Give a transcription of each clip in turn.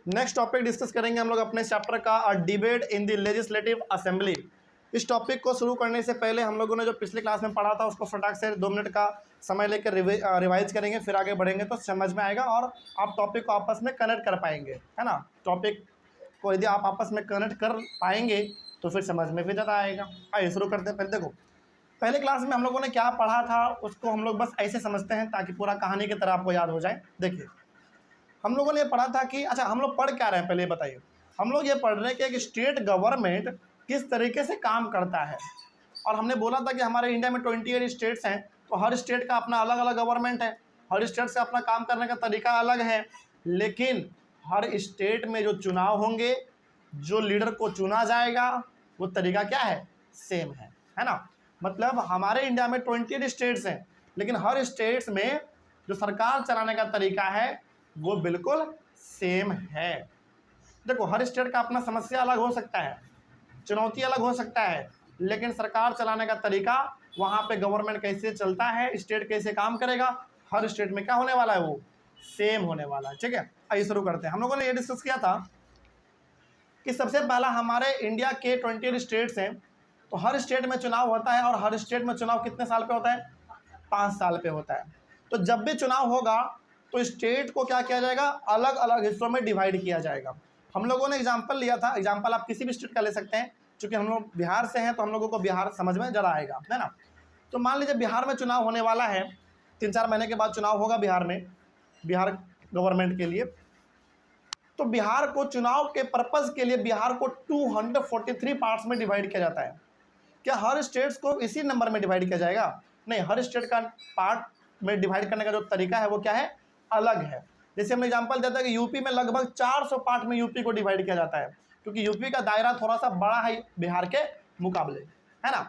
Next topic discuss करेंगे हम लोग अपने चैप्टर का debate in the legislative assembly. इस टॉपिक को शुरू करने से पहले हम लोगों ने जो पिछले क्लास में पढ़ा था उसको फटाक से 2 मिनट का समय लेकर रिवाइज करेंगे, फिर आगे बढ़ेंगे तो समझ में आएगा और आप टॉपिक को आपस में कनेक्ट कर पाएंगे, है ना। टॉपिक को यदि आप आपस में कनेक्ट कर पाएंगे तो फिर समझ में भी ज़्यादा आएगा। आइए शुरू करते हैं। पहले देखो, पहले क्लास में हम लोगों ने क्या पढ़ा था उसको हम लोग बस ऐसे समझते हैं ताकि पूरा कहानी की तरह आपको याद हो जाए। देखिए, हम लोगों ने पढ़ा था कि अच्छा हम लोग पढ़ क्या रहे हैं, पहले बताइए। हम लोग ये पढ़ रहे हैं कि एक स्टेट गवर्नमेंट किस तरीके से काम करता है। और हमने बोला था कि हमारे इंडिया में 28 स्टेट्स हैं, तो हर स्टेट का अपना अलग अलग गवर्नमेंट है, हर स्टेट से अपना काम करने का तरीका अलग है, लेकिन हर स्टेट में जो चुनाव होंगे, जो लीडर को चुना जाएगा, वो तरीका क्या है, सेम है ना। मतलब हमारे इंडिया में 28 स्टेट्स हैं, लेकिन हर स्टेट्स में जो सरकार चलाने का तरीका है वो बिल्कुल सेम है। देखो, हर स्टेट का अपना समस्या अलग हो सकता है, चुनौती अलग हो सकता है, लेकिन सरकार चलाने का तरीका, वहाँ पे गवर्नमेंट कैसे चलता है, स्टेट कैसे काम करेगा, हर स्टेट में क्या होने वाला है, वो सेम होने वाला है। ठीक है, आइए शुरू करते हैं। हम लोगों ने ये डिस्कस किया था कि सबसे पहला हमारे इंडिया के 28 स्टेट्स हैं, तो हर स्टेट में चुनाव होता है और हर स्टेट में चुनाव कितने साल पे होता है, 5 साल पे होता है। तो जब भी चुनाव होगा तो स्टेट को क्या किया जाएगा, अलग अलग हिस्सों में डिवाइड किया जाएगा। हम लोगों ने एग्जाम्पल लिया था, एग्जाम्पल आप किसी भी स्टेट का ले सकते हैं, क्योंकि हम लोग बिहार से हैं तो हम लोगों को बिहार समझ में ज़रा आएगा, है ना। तो मान लीजिए बिहार में चुनाव होने वाला है, 3-4 महीने के बाद चुनाव होगा बिहार में, बिहार गवर्नमेंट के लिए। तो बिहार को चुनाव के पर्पज़ के लिए बिहार को 243 पार्ट्स में डिवाइड किया जाता है। क्या हर स्टेट्स को इसी नंबर में डिवाइड किया जाएगा, नहीं, हर स्टेट का पार्ट में डिवाइड करने का जो तरीका है वो क्या है, अलग है। जैसे हमने एग्जांपल देता है कि यूपी में लगभग 400 पार्ट में यूपी को डिवाइड किया जाता है, क्योंकि यूपी का दायरा थोड़ा सा बड़ा है बिहार के मुकाबले, है ना।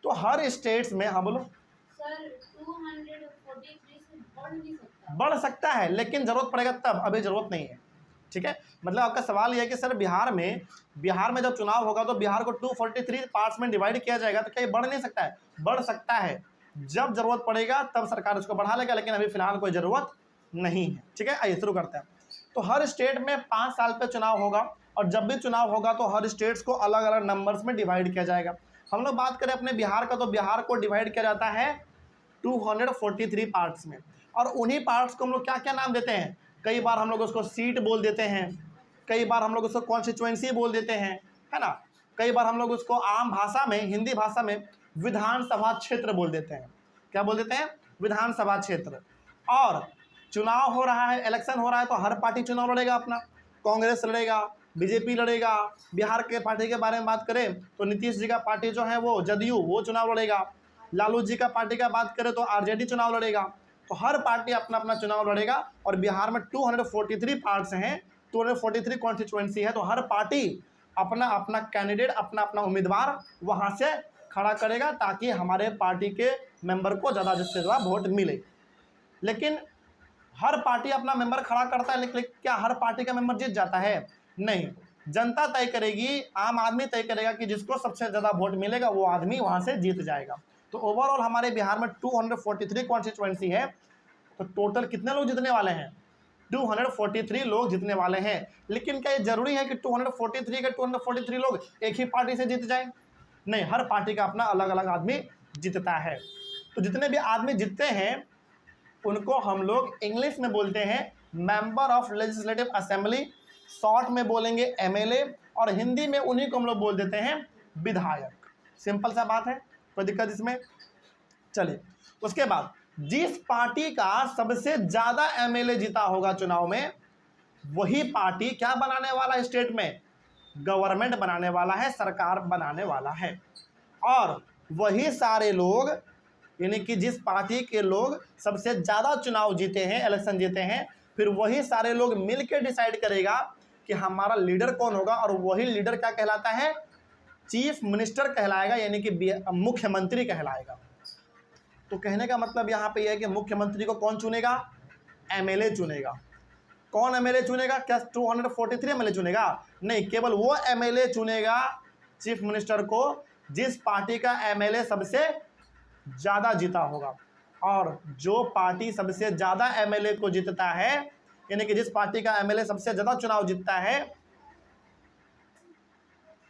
तो हर स्टेट्स में, हाँ बोलो सर, 243 से बढ़ नहीं सकता। बढ़ सकता है, लेकिन जरूरत पड़ेगा तब, अभी जरूरत नहीं है। ठीक है, मतलब आपका सवाल यह है कि सर बिहार में जब चुनाव होगा तो बिहार को 243 पार्ट्स में डिवाइड किया जाएगा, तो क्या ये बढ़ नहीं सकता है, बढ़ सकता है। जब जरूरत पड़ेगा तब सरकार उसको बढ़ा लेगा, लेकिन अभी फिलहाल कोई ज़रूरत नहीं है। ठीक है, आइए शुरू करते हैं। तो हर स्टेट में 5 साल पे चुनाव होगा, और जब भी चुनाव होगा तो हर स्टेट्स को अलग अलग नंबर्स में डिवाइड किया जाएगा। हम लोग बात करें अपने बिहार का, तो बिहार को डिवाइड किया जाता है 243 पार्ट्स में, और उन्हीं पार्ट्स को हम लोग क्या क्या नाम देते हैं, कई बार हम लोग उसको सीट बोल देते हैं, कई बार हम लोग उसको कॉन्स्टिट्यूएंसी बोल देते हैं, है ना। कई बार हम लोग उसको आम भाषा में, हिंदी भाषा में विधानसभा क्षेत्र बोल देते हैं। क्या बोल देते हैं, विधानसभा क्षेत्र। और चुनाव हो रहा है, इलेक्शन हो रहा है, तो हर पार्टी चुनाव लड़ेगा अपना, कांग्रेस लड़ेगा, बीजेपी लड़ेगा। बिहार के पार्टी के बारे में बात करें तो नीतीश जी का पार्टी जो है वो जदयू, वो चुनाव लड़ेगा। लालू जी का पार्टी का बात करें तो आरजेडी चुनाव लड़ेगा। तो हर पार्टी अपना अपना चुनाव लड़ेगा, और बिहार में 243 पार्ट्स हैं, 243 कॉन्स्टिट्यूएंसी है, तो हर पार्टी अपना अपना कैंडिडेट, अपना अपना उम्मीदवार वहाँ से खड़ा करेगा, ताकि हमारे पार्टी के मेंबर को ज़्यादा से ज़्यादा वोट मिले। लेकिन हर पार्टी अपना मेंबर खड़ा करता है, लेकिन क्या हर पार्टी का मेंबर जीत जाता है, नहीं। जनता तय करेगी, आम आदमी तय करेगा कि जिसको सबसे ज़्यादा वोट मिलेगा वो आदमी वहाँ से जीत जाएगा। तो ओवरऑल हमारे बिहार में 243 कॉन्स्टिट्यूएंसी है, तो टोटल कितने लोग जीतने वाले हैं, 243 लोग जीतने वाले हैं। लेकिन क्या ये जरूरी है कि 243 के 243 लोग एक ही पार्टी से जीत जाए, नहीं, हर पार्टी का अपना अलग अलग आदमी जीतता है। तो जितने भी आदमी जीतते हैं उनको हम लोग इंग्लिश में बोलते हैं member of legislative assembly, short में बोलेंगे एमएलए, और हिंदी में उन्हीं को हम लोग बोल देते हैं विधायक। सिंपल सा बात है, कोई दिक्कत इसमें। चलिए, उसके बाद जिस पार्टी का सबसे ज़्यादा एमएलए जीता होगा चुनाव में, वही पार्टी क्या बनाने वाला है, स्टेट में गवर्नमेंट बनाने वाला है, सरकार बनाने वाला है। और वही सारे लोग, यानी कि जिस पार्टी के लोग सबसे ज़्यादा चुनाव जीते हैं, इलेक्शन जीते हैं, फिर वही सारे लोग मिलकर डिसाइड करेगा कि हमारा लीडर कौन होगा, और वही लीडर क्या कहलाता है, चीफ मिनिस्टर कहलाएगा, यानी कि मुख्यमंत्री कहलाएगा। तो कहने का मतलब यहाँ पे यह है कि मुख्यमंत्री को कौन चुनेगा, एमएलए चुनेगा। कौन एमएलए चुनेगा, क्या 243 एमएलए चुनेगा, नहीं, केवल वो एमएलए चुनेगा चीफ मिनिस्टर को जिस पार्टी का एमएलए सबसे ज़्यादा जीता होगा। और जो पार्टी सबसे ज़्यादा एमएलए को जीतता है यानी कि जिस पार्टी का एमएलए सबसे ज्यादा चुनाव जीतता है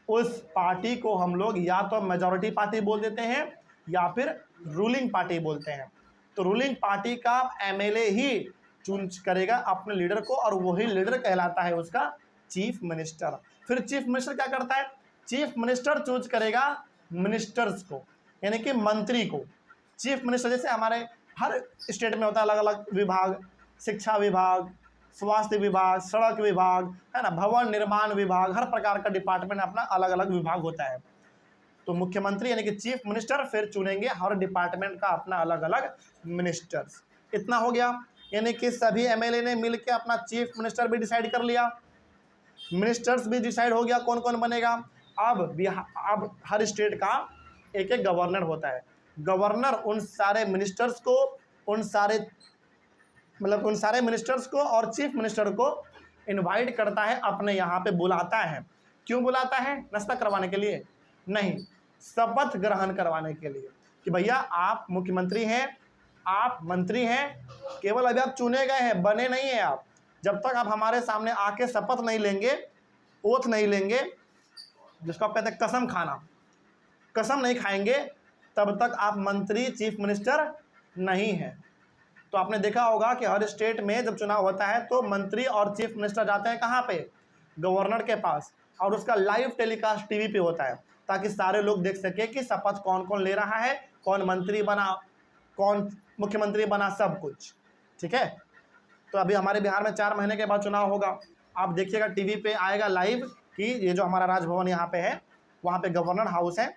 उस पार्टी को हम लोग या तो मेजॉरिटी पार्टी बोल देते हैं या फिर रूलिंग पार्टी बोलते हैं। तो रूलिंग पार्टी का एमएलए ही चूज करेगा अपने लीडर को और वही लीडर कहलाता है उसका चीफ मिनिस्टर। फिर चीफ मिनिस्टर क्या करता है? चीफ मिनिस्टर चूज करेगा मिनिस्टर्स को, यानी कि मंत्री को। चीफ मिनिस्टर जैसे हमारे हर स्टेट में होता है अलग अलग विभाग, शिक्षा विभाग, स्वास्थ्य विभाग, सड़क विभाग, है ना, भवन निर्माण विभाग, हर प्रकार का डिपार्टमेंट अपना अलग अलग विभाग होता है। तो मुख्यमंत्री यानी कि चीफ मिनिस्टर फिर चुनेंगे हर डिपार्टमेंट का अपना अलग अलग मिनिस्टर्स। इतना हो गया, यानी कि सभी एमएलए ने मिलकर अपना चीफ मिनिस्टर भी डिसाइड कर लिया, मिनिस्टर्स भी डिसाइड हो गया कौन कौन बनेगा। अब हर स्टेट का एक एक गवर्नर होता है। गवर्नर उन सारे मिनिस्टर्स को उन सारे मिनिस्टर्स को और चीफ मिनिस्टर को इनवाइट करता है, अपने यहाँ पे बुलाता है। क्यों बुलाता है? नाश्ता करवाने के लिए नहीं, शपथ ग्रहण करवाने के लिए कि भैया आप मुख्यमंत्री हैं, आप मंत्री हैं, केवल अभी आप चुने गए हैं, बने नहीं हैं आप। जब तक आप हमारे सामने आके शपथ नहीं लेंगे, ओथ नहीं लेंगे, जिसको आप कहते हैं कसम खाना, कसम नहीं खाएंगे, तब तक आप मंत्री चीफ मिनिस्टर नहीं हैं। तो आपने देखा होगा कि हर स्टेट में जब चुनाव होता है तो मंत्री और चीफ मिनिस्टर जाते हैं कहाँ पे? गवर्नर के पास, और उसका लाइव टेलीकास्ट टीवी पे होता है ताकि सारे लोग देख सके कि शपथ कौन कौन ले रहा है, कौन मंत्री बना, कौन मुख्यमंत्री बना, सब कुछ। ठीक है, तो अभी हमारे बिहार में 4 महीने के बाद चुनाव होगा। आप देखिएगा टीवी पे आएगा लाइव कि ये जो हमारा राजभवन यहाँ पे है, वहाँ पे गवर्नर हाउस है।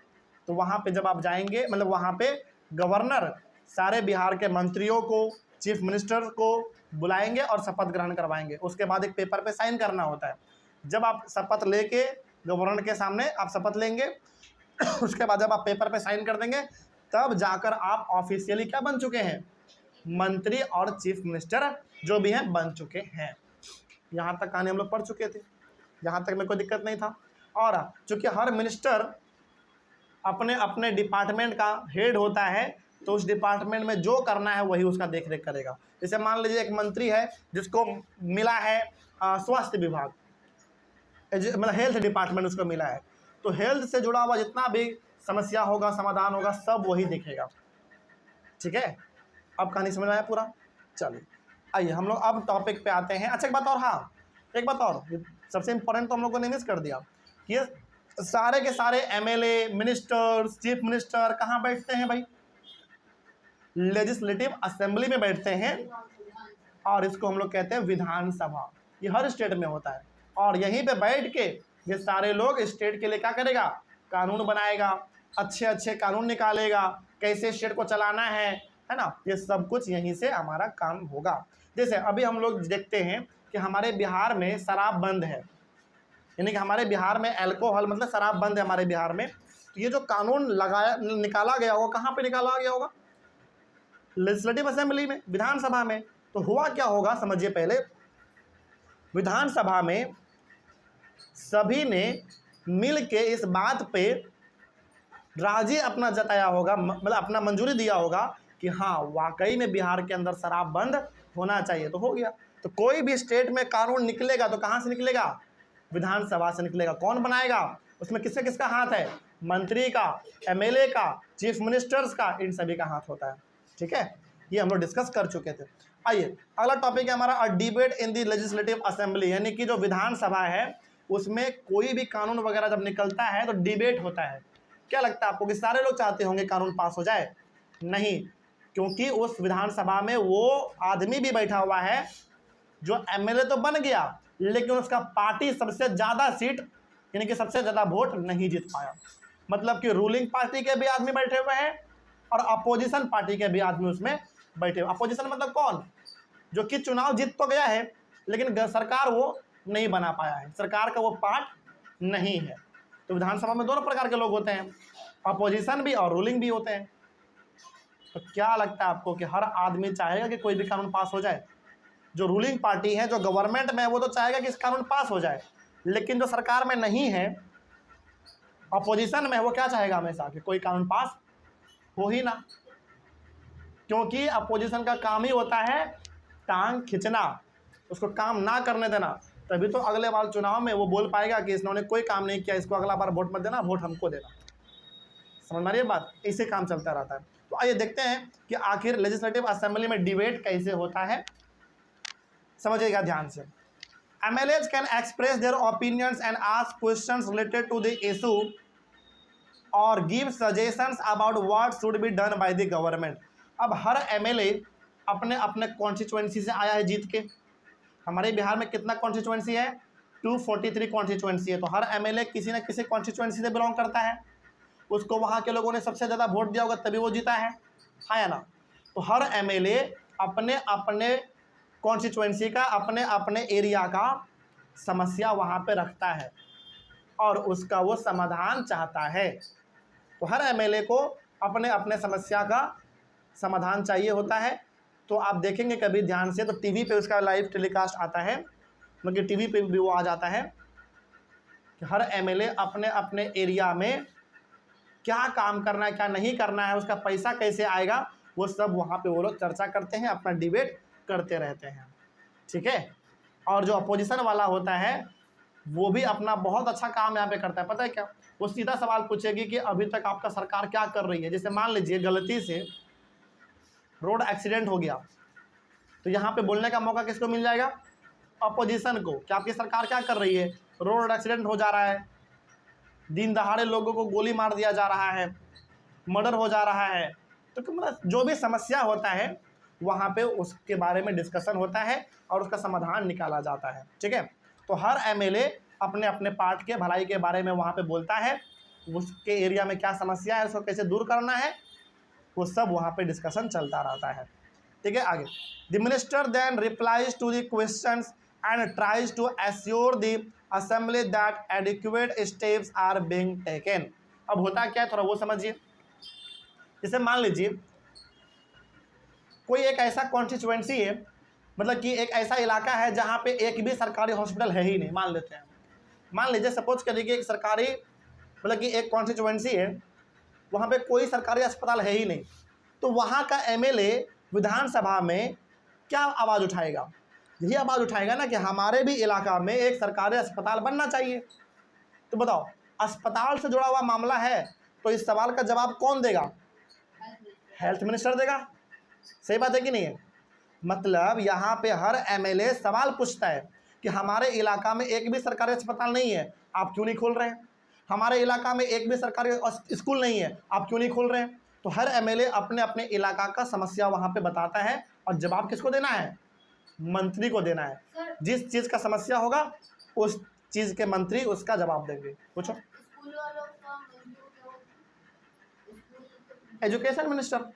तो वहाँ पे जब आप जाएंगे, मतलब वहाँ पे गवर्नर सारे बिहार के मंत्रियों को, चीफ मिनिस्टर को बुलाएंगे और शपथ ग्रहण करवाएंगे। उसके बाद एक पेपर पे साइन करना होता है। जब आप शपथ लेके गवर्नर के सामने आप शपथ लेंगे उसके बाद जब आप पेपर पे साइन कर देंगे तब जाकर आप ऑफिशियली क्या बन चुके हैं? मंत्री और चीफ मिनिस्टर जो भी हैं बन चुके हैं। यहाँ तक कहानी हम लोग पढ़ चुके थे, यहाँ तक में कोई दिक्कत नहीं था। और चूँकि हर मिनिस्टर अपने अपने डिपार्टमेंट का हेड होता है तो उस डिपार्टमेंट में जो करना है वही उसका देख रेख करेगा। जैसे मान लीजिए एक मंत्री है जिसको मिला है स्वास्थ्य विभाग, मतलब हेल्थ डिपार्टमेंट उसको मिला है, तो हेल्थ से जुड़ा हुआ जितना भी समस्या होगा, समाधान होगा, सब वही देखेगा। ठीक है, अब कहानी समझ में आया पूरा? चलिए आइए हम लोग अब टॉपिक पे आते हैं। अच्छा एक बात और, हाँ एक बात और, सबसे इम्पोर्टेंट तो हम लोगों ने मिस कर दिया कि ये सारे के सारे एमएलए, मिनिस्टर्स, चीफ मिनिस्टर कहाँ बैठते हैं भाई? लेजिस्लेटिव असेंबली में बैठते हैं, और इसको हम लोग कहते हैं विधानसभा। ये हर स्टेट में होता है, और यहीं पे बैठ के ये सारे लोग स्टेट के लिए क्या करेगा? कानून बनाएगा, अच्छे अच्छे कानून निकालेगा, कैसे स्टेट को चलाना है ना, ये सब कुछ यहीं से हमारा काम होगा। जैसे अभी हम लोग देखते हैं कि हमारे बिहार में शराब बंद है, यानी कि हमारे बिहार में अल्कोहल मतलब शराब बंद है हमारे बिहार में। तो ये जो कानून निकाला गया होगा, कहाँ पे निकाला गया होगा? लेजिस्लेटिव असेंबली में, विधानसभा में। तो हुआ क्या होगा समझिए पहले, विधानसभा में सभी ने मिल के इस बात पे राजी अपना जताया होगा, मतलब अपना मंजूरी दिया होगा कि हाँ वाकई में बिहार के अंदर शराब बंद होना चाहिए। तो हो गया। तो कोई भी स्टेट में कानून निकलेगा तो कहाँ से निकलेगा? विधानसभा से निकलेगा। कौन बनाएगा? उसमें किसका किसका हाथ है? मंत्री का, एमएलए का, चीफ मिनिस्टर्स का, इन सभी का हाथ होता है। ठीक है, ये हम लोग डिस्कस कर चुके थे। आइए अगला टॉपिक है हमारा debate in the legislative assembly, यानी कि जो विधानसभा है उसमें कोई भी कानून वगैरह जब निकलता है तो डिबेट होता है। क्या लगता है आपको कि सारे लोग चाहते होंगे कानून पास हो जाए? नहीं, क्योंकि उस विधानसभा में वो आदमी भी बैठा हुआ है जो एमएलए तो बन गया लेकिन उसका पार्टी सबसे ज़्यादा सीट यानी कि सबसे ज़्यादा वोट नहीं जीत पाया। मतलब कि रूलिंग पार्टी के भी आदमी बैठे हुए हैं और अपोजिशन पार्टी के भी आदमी उसमें बैठे हुए। अपोजिशन मतलब कौन? जो कि चुनाव जीत तो गया है लेकिन सरकार वो नहीं बना पाया है, सरकार का वो पार्ट नहीं है। तो विधानसभा में दोनों प्रकार के लोग होते हैं, अपोजिशन भी और रूलिंग भी होते हैं। तो क्या लगता है आपको कि हर आदमी चाहेगा कि कोई भी कानून पास हो जाए? जो रूलिंग पार्टी है, जो गवर्नमेंट में है, वो तो चाहेगा कि इस कानून पास हो जाए, लेकिन जो सरकार में नहीं है, अपोजिशन में है, वो क्या चाहेगा हमेशा कि कोई कानून पास हो ही ना। क्योंकि अपोजिशन का काम ही होता है टांग खींचना, उसको काम ना करने देना, तभी तो अगले बार चुनाव में वो बोल पाएगा कि इसने कोई काम नहीं किया, इसको अगला बार वोट मत देना, वोट हमको देना। समझ में आ रही है बात? इससे काम चलता रहता है। तो आइए देखते हैं कि आखिर लेजिस्लेटिव असेंबली में डिबेट कैसे होता है, समझिएगा ध्यान से। MLAs can express their opinions and ask questions related to the issue or give suggestions about what should be done by the government। अब हर MLA अपने अपने कॉन्स्टिट्यूएंसी से आया है जीत के। हमारे बिहार में कितना कॉन्स्टिट्यूएंसी है? 243 कॉन्स्टिट्यूएंसी है। तो हर MLA किसी न किसी कॉन्स्टिट्यूएंसी से बिलोंग करता है, उसको वहाँ के लोगों ने सबसे ज़्यादा वोट दिया होगा तभी वो जीता है या ना? तो हर MLA अपने अपने कॉन्स्टिट्यूएंसी का, अपने अपने एरिया का समस्या वहाँ पे रखता है और उसका वो समाधान चाहता है। तो हर MLA को अपने अपने समस्या का समाधान चाहिए होता है। तो आप देखेंगे कभी ध्यान से तो टीवी पे उसका लाइव टेलीकास्ट आता है, मतलब टीवी पे भी वो आ जाता है कि हर MLA अपने अपने एरिया में क्या काम करना है, क्या नहीं करना है, उसका पैसा कैसे आएगा, वो सब वहाँ पे वो लोग चर्चा करते हैं, अपना डिबेट करते रहते हैं। ठीक है। और जो अपोजिशन वाला होता है वो भी अपना बहुत अच्छा काम यहाँ पे करता है। पता है क्या? वो सीधा सवाल पूछेगी कि अभी तक आपका सरकार क्या कर रही है। जैसे मान लीजिए गलती से रोड एक्सीडेंट हो गया, तो यहाँ पे बोलने का मौका किसको मिल जाएगा? अपोजिशन को, कि आपकी सरकार क्या कर रही है, रोड एक्सीडेंट हो जा रहा है, दिन दहाड़े लोगों को गोली मार दिया जा रहा है, मर्डर हो जा रहा है। तो मतलब जो भी समस्या होता है वहाँ पे उसके बारे में डिस्कशन होता है और उसका समाधान निकाला जाता है। ठीक है। तो हर MLA अपने अपने पार्ट के भलाई के बारे में वहाँ पे बोलता है, उसके एरिया में क्या समस्या है, उसको कैसे दूर करना है, वो सब वहाँ पे डिस्कशन चलता रहता है। ठीक है। आगे, the minister then replies to the questions and tries to assure the assembly that adequate steps are being taken. अब होता क्या है थोड़ा वो समझिए। जैसे मान लीजिए कोई एक ऐसा कॉन्स्टिट्यूएंसी है, मतलब कि एक ऐसा इलाका है जहाँ पे एक भी सरकारी हॉस्पिटल है ही नहीं। मान लेते हैं, मान लीजिए सपोज करिए कि एक सरकारी, मतलब कि एक कॉन्स्टिट्यूएंसी है, वहाँ पे कोई सरकारी अस्पताल है ही नहीं। तो वहाँ का MLA विधानसभा में क्या आवाज़ उठाएगा? यही आवाज़ उठाएगा ना कि हमारे भी इलाका में एक सरकारी अस्पताल बनना चाहिए। तो बताओ, अस्पताल से जुड़ा हुआ मामला है तो इस सवाल का जवाब कौन देगा? हेल्थ मिनिस्टर देगा। सही बात है कि नहीं है? मतलब यहाँ पे हर MLA सवाल पूछता है कि हमारे इलाका में एक भी सरकारी अस्पताल नहीं है, आप क्यों नहीं खोल रहे हैं? हमारे इलाका में एक भी सरकारी स्कूल नहीं है, आप क्यों नहीं खोल रहे हैं? तो हर MLA अपने अपने इलाका का समस्या वहाँ पे बताता है और जवाब किसको देना है? मंत्री को देना है। सर, जिस चीज़ का समस्या होगा उस चीज़ के मंत्री उसका जवाब देंगे। पूछो। स्कूल वालों का एजुकेशन मिनिस्टर।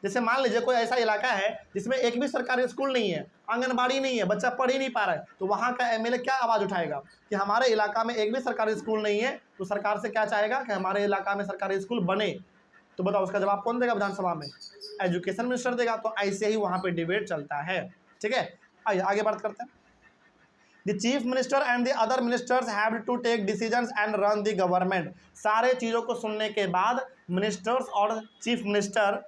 जैसे मान लीजिए कोई ऐसा इलाका है जिसमें एक भी सरकारी स्कूल नहीं है, आंगनबाड़ी नहीं है, बच्चा पढ़ ही नहीं पा रहा है, तो वहाँ का MLA क्या आवाज़ उठाएगा कि हमारे इलाका में एक भी सरकारी स्कूल नहीं है, तो सरकार से क्या चाहेगा कि हमारे इलाका में सरकारी स्कूल बने। तो बताओ उसका जवाब कौन देगा विधानसभा में? एजुकेशन मिनिस्टर देगा। तो ऐसे ही वहाँ पर डिबेट चलता है। ठीक है। आइए आगे बात करते हैं। The chief minister and the other ministers have to take decisions and run the government। सारे चीज़ों को सुनने के बाद मिनिस्टर्स और चीफ मिनिस्टर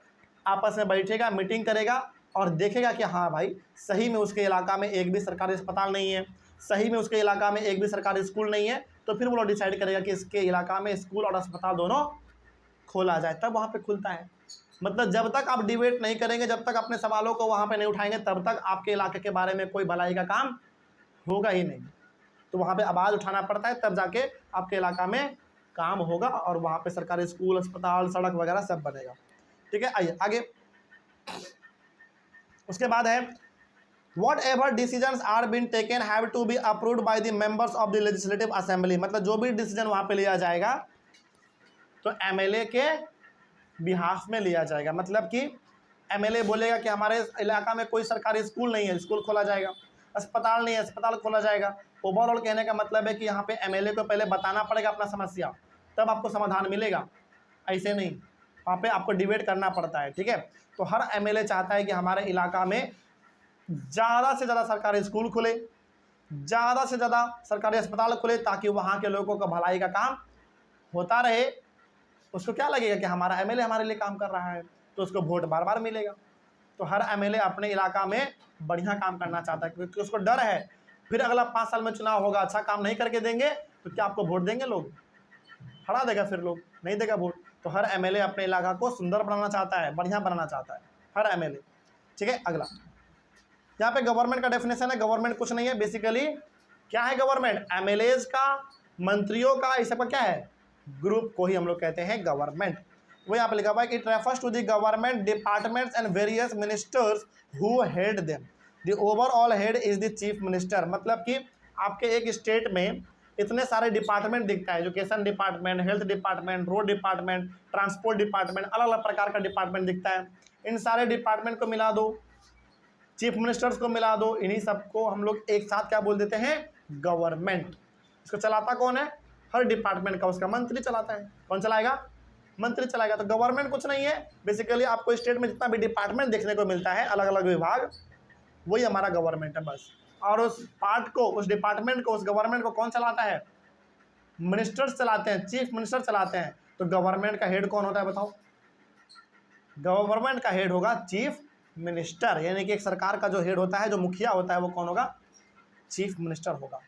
आपस में बैठेगा, मीटिंग करेगा और देखेगा कि हाँ भाई सही में उसके इलाका में एक भी सरकारी अस्पताल नहीं है, सही में उसके इलाका में एक भी सरकारी स्कूल नहीं है। तो फिर वो लोग डिसाइड करेगा कि इसके इलाका में स्कूल और अस्पताल दोनों खोला जाए, तब वहाँ पे खुलता है। मतलब जब तक आप डिबेट नहीं करेंगे, जब तक अपने सवालों को वहाँ पे नहीं उठाएंगे, तब तक आपके इलाके के बारे में कोई भलाई का काम होगा ही नहीं। तो वहाँ पे आवाज़ उठाना पड़ता है, तब जाके आपके इलाका में काम होगा और वहाँ पे सरकारी स्कूल, अस्पताल, सड़क वगैरह सब बनेगा। ठीक है। आइए आगे। उसके बाद है whatever decisions are been taken have to be approved by the members of the legislative assembly। मतलब जो भी डिसीजन वहाँ पे लिया जाएगा तो MLA के बिहाफ में लिया जाएगा। मतलब कि MLA बोलेगा कि हमारे इलाका में कोई सरकारी स्कूल नहीं है, स्कूल खोला जाएगा, अस्पताल नहीं है, अस्पताल खोला जाएगा। ओवरऑल कहने का मतलब है कि यहाँ पे MLA को पहले बताना पड़ेगा अपना समस्या, तब आपको समाधान मिलेगा। ऐसे नहीं, वहाँ पे आपको डिबेट करना पड़ता है। ठीक है। तो हर MLA चाहता है कि हमारे इलाका में ज़्यादा से ज़्यादा सरकारी स्कूल खुले, ज़्यादा से ज़्यादा सरकारी अस्पताल खुले, ताकि वहाँ के लोगों का भलाई का काम होता रहे। उसको क्या लगेगा कि हमारा MLA हमारे लिए काम कर रहा है, तो उसको वोट बार बार मिलेगा। तो हर एमएलए अपने इलाका में बढ़िया काम करना चाहता है, क्योंकि उसको डर है फिर अगला 5 साल में चुनाव होगा, अच्छा काम नहीं करके देंगे तो क्या आपको वोट देंगे, लोग हरा देगा, फिर लोग नहीं देगा वोट। तो हर एमएलए अपने इलाका को सुंदर बनाना चाहता है, बढ़िया बनाना चाहता है, हर एमएलए। ठीक है, अगला यहाँ पे गवर्नमेंट का डेफिनेशन है। गवर्नमेंट कुछ नहीं है, बेसिकली क्या है गवर्नमेंट? एमएलएज का, मंत्रियों का, इस सबका क्या है? ग्रुप को ही हम लोग कहते हैं गवर्नमेंट। वो यहाँ पे लिखा हुआ है कि it refers to the government departments and various ministers who head them. The overall head is the chief minister. मतलब कि आपके एक स्टेट में इतने सारे डिपार्टमेंट दिखता है, education department, health department, road department, transport department, अलग अलग प्रकार का डिपार्टमेंट दिखता है। इन सारे डिपार्टमेंट को मिला दो, चीफ मिनिस्टर्स को मिला दो, इन्हीं सबको हम लोग एक साथ क्या बोल देते हैं? गवर्नमेंट। इसको चलाता कौन है? हर डिपार्टमेंट का उसका मंत्री चलाता है। कौन चलाएगा? मंत्री चलाएगा। तो गवर्नमेंट कुछ नहीं है, बेसिकली आपको स्टेट में जितना भी डिपार्टमेंट देखने को मिलता है, अलग अलग विभाग, वही हमारा गवर्नमेंट है बस। और उस पार्ट को, उस डिपार्टमेंट को, उस गवर्नमेंट को कौन चलाता है? मिनिस्टर्स चलाते हैं, चीफ मिनिस्टर चलाते हैं। तो गवर्नमेंट का हेड कौन होता है बताओ? गवर्नमेंट का हेड होगा चीफ मिनिस्टर, यानी कि एक सरकार का जो हेड होता है, जो मुखिया होता है, वो कौन होगा? चीफ मिनिस्टर होगा।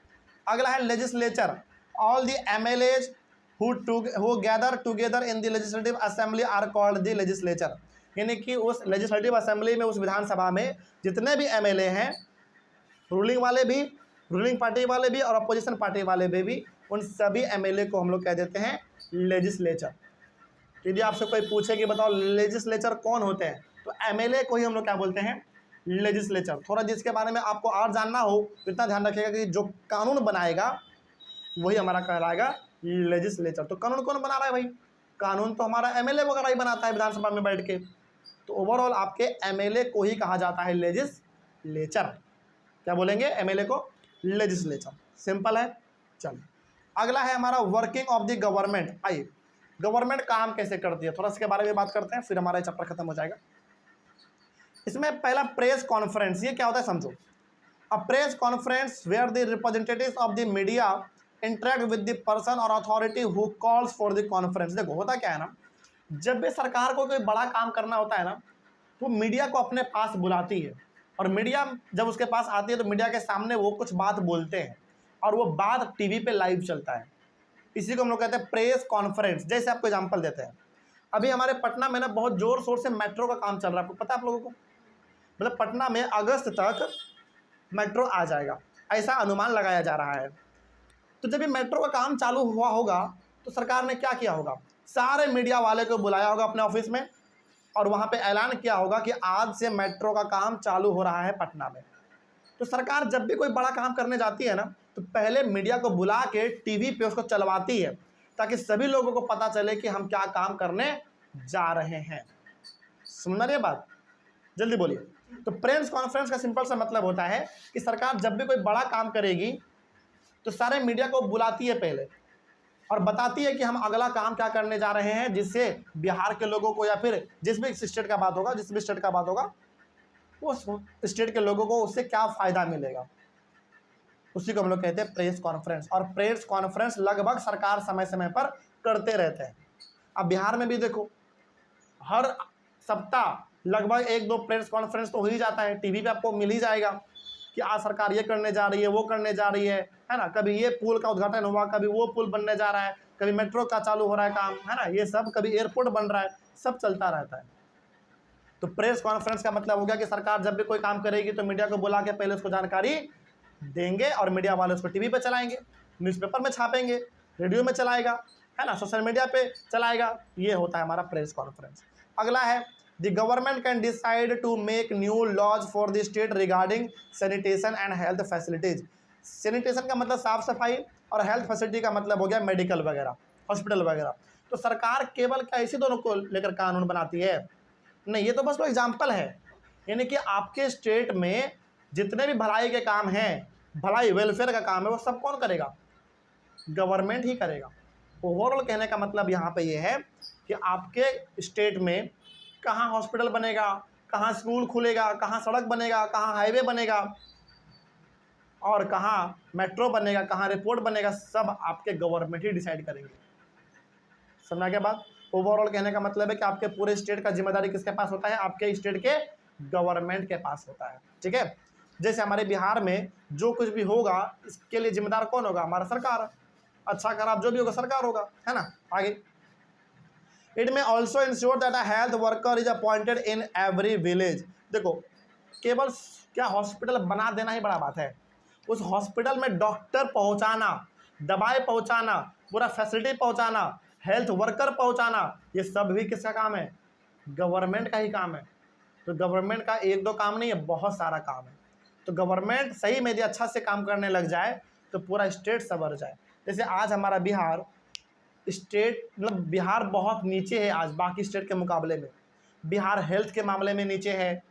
अगला है legislature. All the MLAs who gather together in the legislative assembly are called the legislature. यानी कि उस लेजिस्लेटिव असेंबली में, उस विधानसभा में जितने भी एमएलए हैं, रूलिंग वाले भी, रूलिंग पार्टी वाले भी और अपोजिशन पार्टी वाले भी, उन सभी एमएलए को हम लोग कह देते हैं लेजिस्लेचर। यदि आपसे कोई पूछे कि बताओ लेजिस्लेचर कौन होते हैं, तो एमएलए को ही हम लोग क्या बोलते हैं? लेजिस्लेचर। थोड़ा जिसके बारे में आपको और जानना हो तो इतना ध्यान रखिएगा कि जो कानून बनाएगा वही हमारा कहलाएगा लेजिस्लेचर। तो कानून कौन बना रहा है भाई? कानून तो हमारा एमएलए वगैरह ही बनाता है विधानसभा में बैठ के। तो ओवरऑल आपके एमएलए को ही कहा जाता है लेजिस्लेचर। क्या बोलेंगे? एमएलए को लेजिस्लेचर। सिंपल है। चलिए अगला है हमारा वर्किंग ऑफ द गवर्नमेंट। आइए, गवर्नमेंट काम कैसे करती है, थोड़ा इसके बारे में बात करते हैं, फिर हमारा चैप्टर खत्म हो जाएगा। इसमें पहला प्रेस कॉन्फ्रेंस, ये क्या होता है समझो। A press conference where the representatives of the media interact with the person और authority who calls for the conference. देखो होता क्या है ना, जब भी सरकार को कोई बड़ा काम करना होता है ना, तो मीडिया को अपने पास बुलाती है, और मीडिया जब उसके पास आती है तो मीडिया के सामने वो कुछ बात बोलते हैं, और वो बात टीवी पे लाइव चलता है। इसी को हम लोग कहते हैं प्रेस कॉन्फ्रेंस। जैसे आपको एग्जांपल देते हैं, अभी हमारे पटना में ना बहुत जोर शोर से मेट्रो का काम चल रहा है, आपको पता है आप लोगों को? मतलब पटना में अगस्त तक मेट्रो आ जाएगा, ऐसा अनुमान लगाया जा रहा है। तो जब ये मेट्रो का काम चालू हुआ होगा तो सरकार ने क्या किया होगा? सारे मीडिया वाले को बुलाया होगा अपने ऑफिस में, और वहाँ पे ऐलान किया होगा कि आज से मेट्रो का काम चालू हो रहा है पटना में। तो सरकार जब भी कोई बड़ा काम करने जाती है ना, तो पहले मीडिया को बुला के टीवी पे उसको चलवाती है, ताकि सभी लोगों को पता चले कि हम क्या काम करने जा रहे हैं। सुन रही है बात? जल्दी बोलिए। तो प्रेस कॉन्फ्रेंस का सिंपल सा मतलब होता है कि सरकार जब भी कोई बड़ा काम करेगी तो सारे मीडिया को बुलाती है पहले, और बताती है कि हम अगला काम क्या करने जा रहे हैं, जिससे बिहार के लोगों को, या फिर जिस भी स्टेट का बात होगा, जिस भी स्टेट का बात होगा, उस स्टेट के लोगों को उससे क्या फ़ायदा मिलेगा, उसी को हम लोग कहते हैं प्रेस कॉन्फ्रेंस। और प्रेस कॉन्फ्रेंस लगभग सरकार समय समय पर करते रहते हैं। अब बिहार में भी देखो, हर सप्ताह लगभग 1-2 प्रेस कॉन्फ्रेंस तो हो ही जाता है, टीवी पे आपको मिल ही जाएगा कि आज सरकार ये करने जा रही है, वो करने जा रही है ना। कभी ये पुल का उद्घाटन हुआ, कभी वो पुल बनने जा रहा है, कभी मेट्रो का चालू हो रहा है काम, है ना, ये सब, कभी एयरपोर्ट बन रहा है, सब चलता रहता है। तो प्रेस कॉन्फ्रेंस का मतलब हो गया कि सरकार जब भी कोई काम करेगी तो मीडिया को बुला के पहले उसको जानकारी देंगे, और मीडिया वाले उसको टीवी पे चलाएंगे, न्यूज़पेपर में छापेंगे, रेडियो में चलाएगा, है ना, सोशल मीडिया पे चलाएगा। ये होता है हमारा प्रेस कॉन्फ्रेंस। अगला है the government can decide to make new laws for the state regarding sanitation and health facilities. Sanitation का मतलब साफ सफाई, और हेल्थ फैसिलिटी का मतलब हो गया मेडिकल वगैरह, हॉस्पिटल वगैरह। तो सरकार केवल क्या इसी दोनों को लेकर कानून बनाती है? नहीं, ये तो बस वो एग्जाम्पल है। यानी कि आपके स्टेट में जितने भी भलाई के काम हैं, भलाई वेलफेयर का काम है, वो सब कौन करेगा? गवर्नमेंट ही करेगा। ओवरऑल कहने का मतलब यहाँ पे ये है कि आपके स्टेट में कहाँ हॉस्पिटल बनेगा, कहाँ स्कूल खुलेगा, कहाँ सड़क बनेगा, कहाँ हाईवे बनेगा, और कहाँ मेट्रो बनेगा, कहाँ एयरपोर्ट बनेगा, सब आपके गवर्नमेंट ही डिसाइड करेंगे। समझा क्या बात? ओवरऑल कहने का मतलब है कि आपके पूरे स्टेट का जिम्मेदारी किसके पास होता है? आपके स्टेट के गवर्नमेंट के पास होता है। ठीक है, जैसे हमारे बिहार में जो कुछ भी होगा इसके लिए जिम्मेदार कौन होगा? हमारा सरकार। अच्छा खराब जो भी होगा सरकार होगा, है ना। आगे, इट में also ensure that a health worker is appointed in every village. देखो, केवल क्या हॉस्पिटल बना देना ही बड़ा बात है, उस हॉस्पिटल में डॉक्टर पहुंचाना, दवाई पहुंचाना, पूरा फैसिलिटी पहुंचाना, हेल्थ वर्कर पहुंचाना, ये सब भी किसका काम है? गवर्नमेंट का ही काम है। तो गवर्नमेंट का एक दो काम नहीं है, बहुत सारा काम है। तो गवर्नमेंट सही में यदि अच्छा से काम करने लग जाए तो पूरा स्टेट संवर जाए। जैसे आज हमारा बिहार स्टेट, मतलब बिहार बहुत नीचे है आज बाकी स्टेट के मुकाबले में। बिहार हेल्थ के मामले में नीचे है,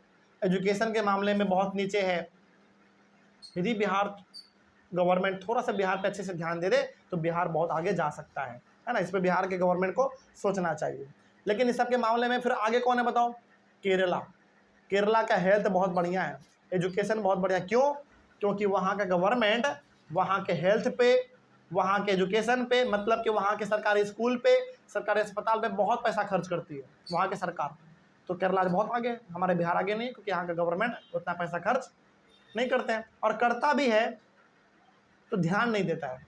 एजुकेशन के मामले में बहुत नीचे है। यदि बिहार गवर्नमेंट थोड़ा सा बिहार पे अच्छे से ध्यान दे दे तो बिहार बहुत आगे जा सकता है ना। इस पर बिहार के गवर्नमेंट को सोचना चाहिए। लेकिन इस सब के मामले में फिर आगे कौन है बताओ? केरला। केरला का हेल्थ बहुत बढ़िया है, एजुकेशन बहुत बढ़िया। क्यों? क्योंकि वहाँ का गवर्नमेंट वहाँ के हेल्थ पे, वहाँ के एजुकेशन पे, मतलब कि वहाँ के सरकारी स्कूल पे, सरकारी अस्पताल पे बहुत पैसा खर्च करती है वहाँ के सरकार। तो केरला बहुत आगे, हमारे बिहार आगे नहीं, क्योंकि यहाँ का गवर्नमेंट उतना पैसा खर्च नहीं करते हैं, और करता भी है तो ध्यान नहीं देता है।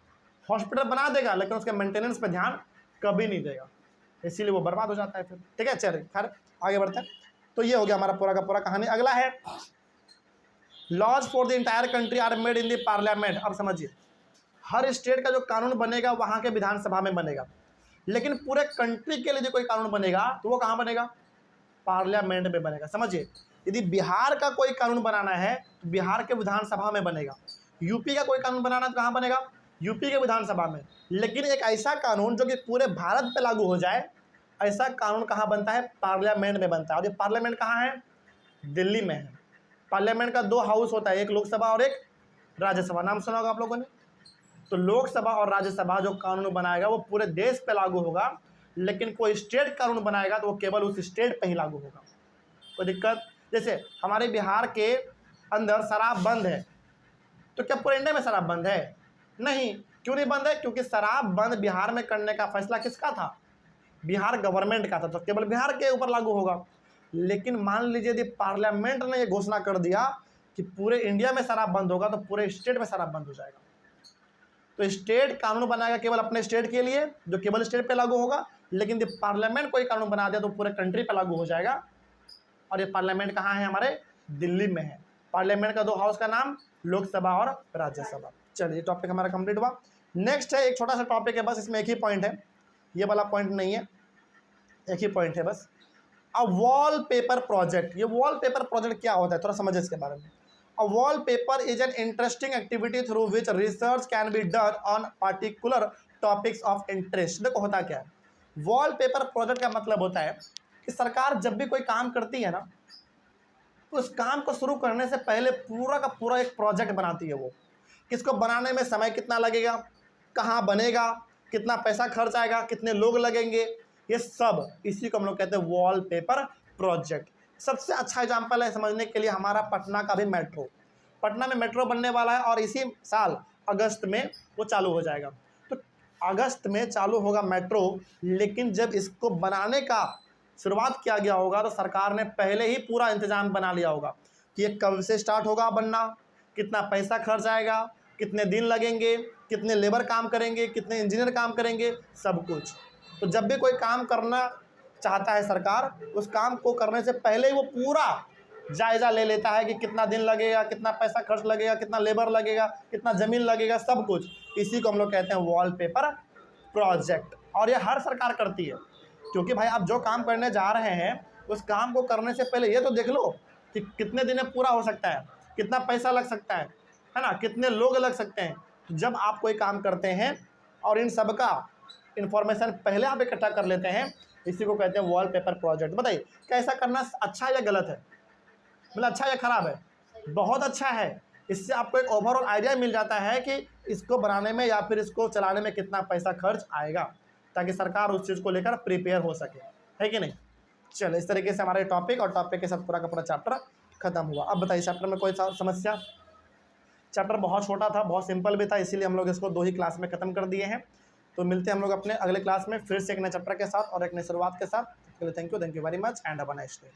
हॉस्पिटल बना देगा लेकिन उसके मेंटेनेंस पे ध्यान कभी नहीं देगा, इसीलिए वो बर्बाद हो जाता है फिर। ठीक है, चलिए खैर आगे बढ़ते हैं। तो ये हो गया हमारा पूरा का पूरा कहानी। अगला है laws for the entire country are made in the parliament. अब समझिए, हर स्टेट का जो कानून बनेगा वहाँ के विधानसभा में बनेगा, लेकिन पूरे कंट्री के लिए जो कोई कानून बनेगा तो वो कहाँ बनेगा? पार्लियामेंट में बनेगा। समझिए, यदि बिहार का कोई कानून बनाना है तो बिहार के विधानसभा में बनेगा, यूपी का कोई कानून बनाना है तो कहाँ बनेगा? यूपी के विधानसभा में। लेकिन एक ऐसा कानून जो कि पूरे भारत पे लागू हो जाए, ऐसा कानून कहाँ बनता है? पार्लियामेंट में बनता है। और ये पार्लियामेंट कहाँ है? दिल्ली में है। पार्लियामेंट का दो हाउस होता है, एक लोकसभा और एक राज्यसभा। नाम सुना होगा आप लोगों ने। तो लोकसभा और राज्यसभा जो कानून बनाएगा वो पूरे देश पे लागू होगा, लेकिन कोई स्टेट कानून बनाएगा तो वो केवल उस स्टेट पे ही लागू होगा। कोई दिक्कत? जैसे हमारे बिहार के अंदर शराब बंद है, तो क्या पूरे इंडिया में शराब बंद है? नहीं। क्यों नहीं बंद है? क्योंकि शराब बंद बिहार में करने का फैसला किसका था? बिहार गवर्नमेंट का था, तो केवल बिहार के ऊपर लागू होगा। लेकिन मान लीजिए यदि पार्लियामेंट ने ये घोषणा कर दिया कि पूरे इंडिया में शराब बंद होगा, तो पूरे स्टेट में शराब बंद हो जाएगा। तो स्टेट कानून बनाएगा केवल अपने स्टेट के लिए, जो केवल स्टेट पे लागू होगा, लेकिन जब पार्लियामेंट कोई कानून बना दिया तो पूरे कंट्री पे लागू हो जाएगा। और ये पार्लियामेंट कहाँ है? हमारे दिल्ली में है। पार्लियामेंट का दो हाउस का नाम लोकसभा और राज्यसभा। चलिए, टॉपिक हमारा कंप्लीट हुआ। नेक्स्ट है एक छोटा सा टॉपिक है, बस इसमें एक ही पॉइंट है, ये वाला पॉइंट नहीं है, एक ही पॉइंट है बस। अब वॉलपेपर प्रोजेक्ट, ये वॉलपेपर प्रोजेक्ट क्या होता है थोड़ा समझिए इसके बारे में। A wallpaper is an interesting activity through which research can be done on particular topics of interest। देखो होता क्या है, वॉलपेपर प्रोजेक्ट का मतलब होता है कि सरकार जब भी कोई काम करती है ना, तो उस काम को शुरू करने से पहले पूरा का पूरा एक प्रोजेक्ट बनाती है वो। किसको बनाने में समय कितना लगेगा, कहाँ बनेगा, कितना पैसा खर्च आएगा, कितने लोग लगेंगे, ये सब इसी को हम लोग कहते हैं वॉलपेपर प्रोजेक्ट। सबसे अच्छा एग्जाम्पल है समझने के लिए हमारा पटना का भी मेट्रो। पटना में मेट्रो बनने वाला है और इसी साल अगस्त में वो चालू हो जाएगा। तो अगस्त में चालू होगा मेट्रो, लेकिन जब इसको बनाने का शुरुआत किया गया होगा तो सरकार ने पहले ही पूरा इंतजाम बना लिया होगा कि ये कब से स्टार्ट होगा बनना, कितना पैसा खर्च आएगा, कितने दिन लगेंगे, कितने लेबर काम करेंगे, कितने इंजीनियर काम करेंगे, सब कुछ। तो जब भी कोई काम करना चाहता है सरकार, उस काम को करने से पहले ही वो पूरा जायज़ा ले लेता है कि कितना दिन लगेगा, कितना पैसा खर्च लगेगा, कितना लेबर लगेगा, कितना ज़मीन लगेगा, सब कुछ। इसी को हम लोग कहते हैं वॉलपेपर प्रोजेक्ट। और ये हर सरकार करती है, क्योंकि भाई आप जो काम करने जा रहे हैं उस काम को करने से पहले ये तो देख लो कि कितने दिन में पूरा हो सकता है, कितना पैसा लग सकता है ना, कितने लोग लग सकते हैं। तो जब आप कोई काम करते हैं और इन सब का इन्फॉर्मेशन पहले आप इकट्ठा कर लेते हैं, इसी को कहते हैं वॉलपेपर प्रोजेक्ट। बताइए क्या ऐसा करना अच्छा या गलत है, मतलब अच्छा या खराब है? बहुत अच्छा है। इससे आपको एक ओवरऑल आइडिया मिल जाता है कि इसको बनाने में या फिर इसको चलाने में कितना पैसा खर्च आएगा, ताकि सरकार उस चीज़ को लेकर प्रिपेयर हो सके, है कि नहीं। चलो, इस तरीके से हमारे टॉपिक और टॉपिक के साथ पूरा का पूरा चैप्टर खत्म हुआ। अब बताइए चैप्टर में कोई समस्या? चैप्टर बहुत छोटा था, बहुत सिंपल भी था, इसीलिए हम लोग इसको 2 ही क्लास में ख़त्म कर दिए हैं। तो मिलते हैं हम लोग अपने अगले क्लास में फिर से एक नए चैप्टर के साथ और एक नई शुरुआत के साथ। Thank you very much and have a nice day.